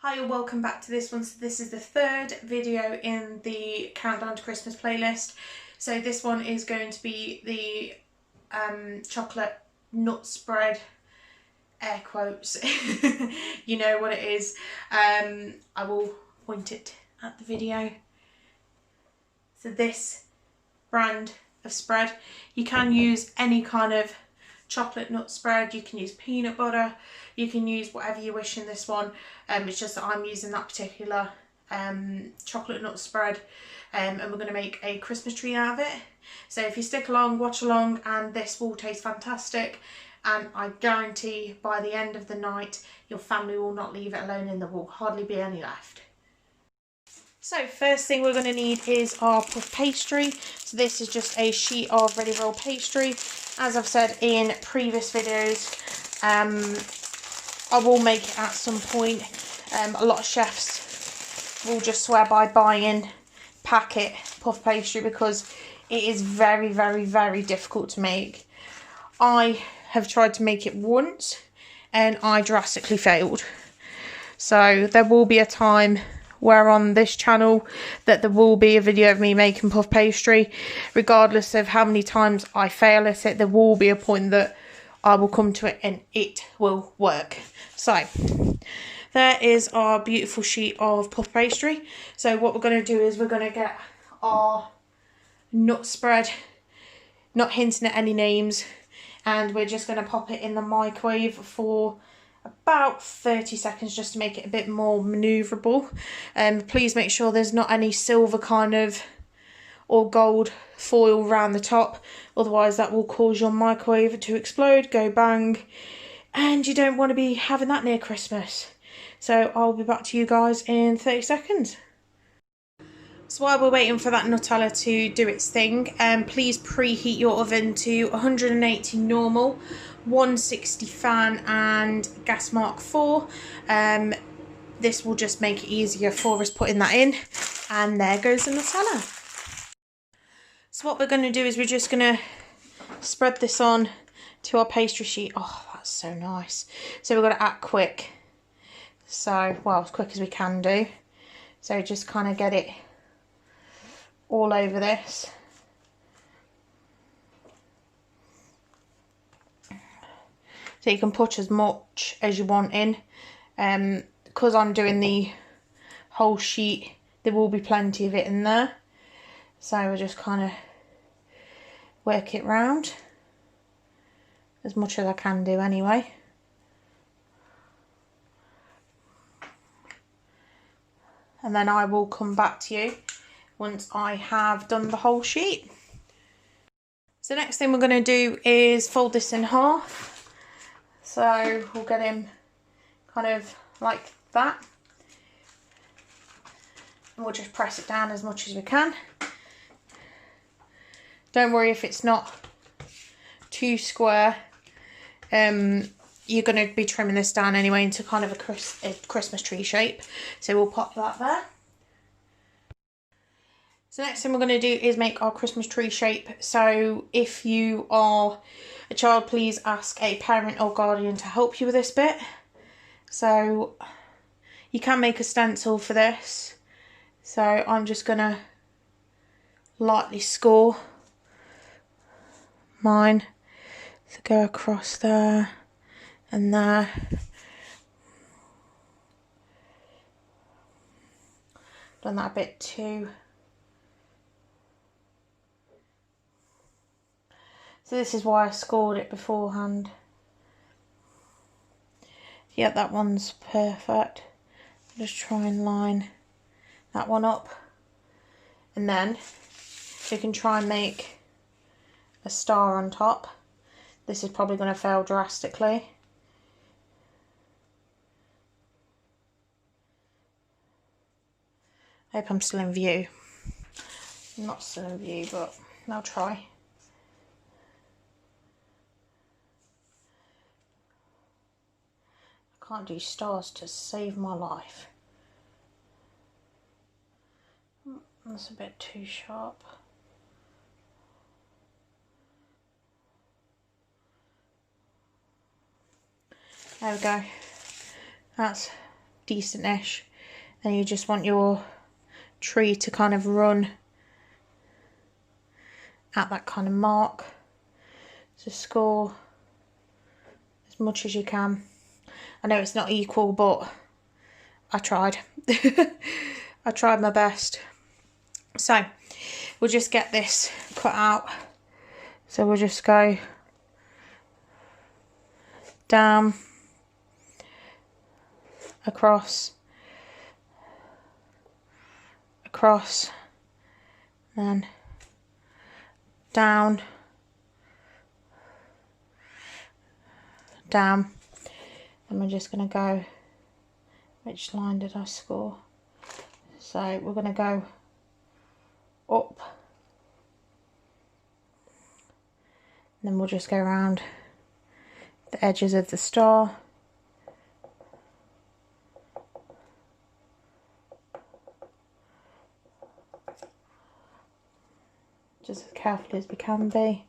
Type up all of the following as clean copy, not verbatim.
Hi and welcome back to this one. So this is the third video in the Countdown to Christmas playlist. So this one is going to be the chocolate nut spread, air quotes. You know what it is. I will point it at the video. So this brand of spread, you can use any kind of chocolate nut spread, you can use peanut butter, you can use whatever you wish in this one. It's just that I'm using that particular chocolate nut spread, and we're going to make a Christmas tree out of it. So if you stick along, watch along, and this will taste fantastic, and I guarantee by the end of the night your family will not leave it alone and there will hardly be any left. So first thing we're going to need is our puff pastry. So this is just a sheet of ready roll pastry. As I've said in previous videos, I will make it at some point. A lot of chefs will just swear by buying packet puff pastry because it is very, very, very difficult to make. I have tried to make it once and I drastically failed. So there will be a time where on this channel that there will be a video of me making puff pastry. Regardless of how many times I fail at it, there will be a point that I will come to it and it will work. So there is our beautiful sheet of puff pastry. So what we're going to do is we're going to get our nut spread, not hinting at any names, and we're just going to pop it in the microwave for about 30 seconds just to make it a bit more manoeuvrable. Please make sure there's not any silver kind of or gold foil around the top, otherwise that will cause your microwave to explode, go bang, and you don't want to be having that near Christmas. So I'll be back to you guys in 30 seconds. So while we're waiting for that Nutella to do its thing, please preheat your oven to 180 normal, 160 fan and gas mark 4. This will just make it easier for us putting that in. And there goes the Nutella. So what we're going to do is we're just going to spread this on to our pastry sheet. Oh, that's so nice. So we're going to act quick. So, well, as quick as we can do. So just kind of get it all over this. So you can put as much as you want in. Because I'm doing the whole sheet, there will be plenty of it in there. So we'll just kind of work it round as much as I can do anyway. And then I will come back to you once I have done the whole sheet. So next thing we're going to do is fold this in half. So we'll get him kind of like that. And we'll just press it down as much as we can. Don't worry if it's not too square. You're going to be trimming this down anyway into kind of a Christmas tree shape. So we'll pop that there. So next thing we're going to do is make our Christmas tree shape. So if you are a child, please ask a parent or guardian to help you with this bit. So you can make a stencil for this. So I'm just going to lightly score mine to go across there and there. Done that a bit too. So this is why I scored it beforehand. Yeah, that one's perfect. Just try and line that one up. And then we can try and make a star on top. This is probably going to fail drastically. I hope I'm still in view. I'm not still in view, but I'll try. I can't do stars to save my life. That's a bit too sharp. There we go. That's decent-ish, then you just want your tree to kind of run at that kind of mark. So score as much as you can. I know it's not equal, but I tried. I tried my best. So we'll just get this cut out. So we'll just go down, across, then down, and we're just going to go, which line did I score? So we're going to go up, and then we'll just go around the edges of the star. Just as carefully as we can be.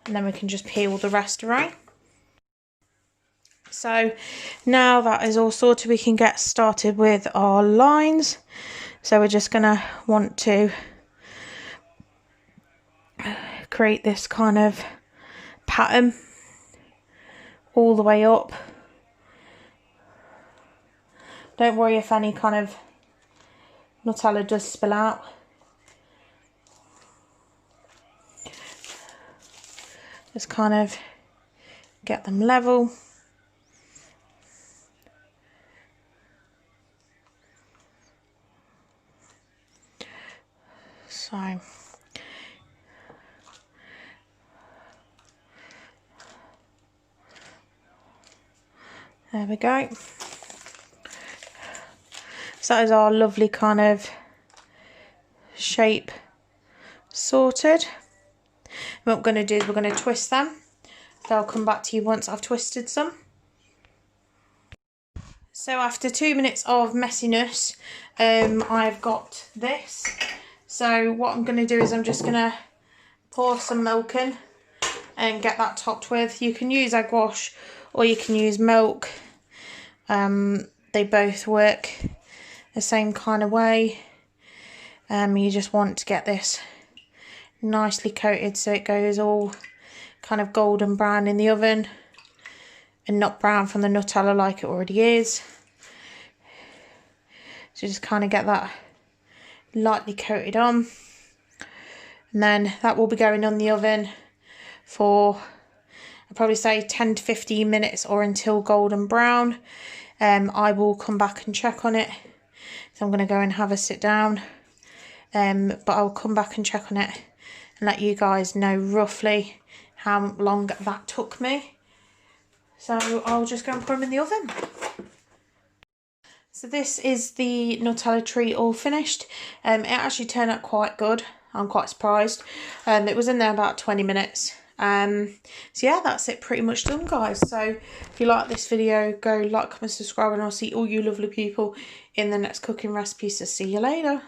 And then we can just peel the rest away. So now that is all sorted, we can get started with our lines. So we're just going to want to create this kind of pattern all the way up. Don't worry if any kind of Nutella does spill out. Just kind of get them level. So there we go. So that is our lovely kind of shape sorted. What we're going to do is we're going to twist them. So I'll come back to you once I've twisted some. So after 2 minutes of messiness, I've got this. So what I'm going to do is I'm just going to pour some milk in and get that topped with. You can use egg wash or you can use milk. They both work the same kind of way. You just want to get this nicely coated so it goes all kind of golden brown in the oven and not brown from the Nutella like it already is. So just kind of get that lightly coated on, and then that will be going on the oven for, I'd probably say 10 to 15 minutes or until golden brown. I will come back and check on it. So I'm going to go and have a sit down, but I'll come back and check on it and let you guys know roughly how long that took me. So I'll just go and put them in the oven. So this is the Nutella tree all finished. It actually turned out quite good. I'm quite surprised. It was in there about 20 minutes. So yeah, that's it pretty much done, guys. So if you like this video, go like, comment, subscribe, and I'll see all you lovely people in the next cooking recipe. So see you later.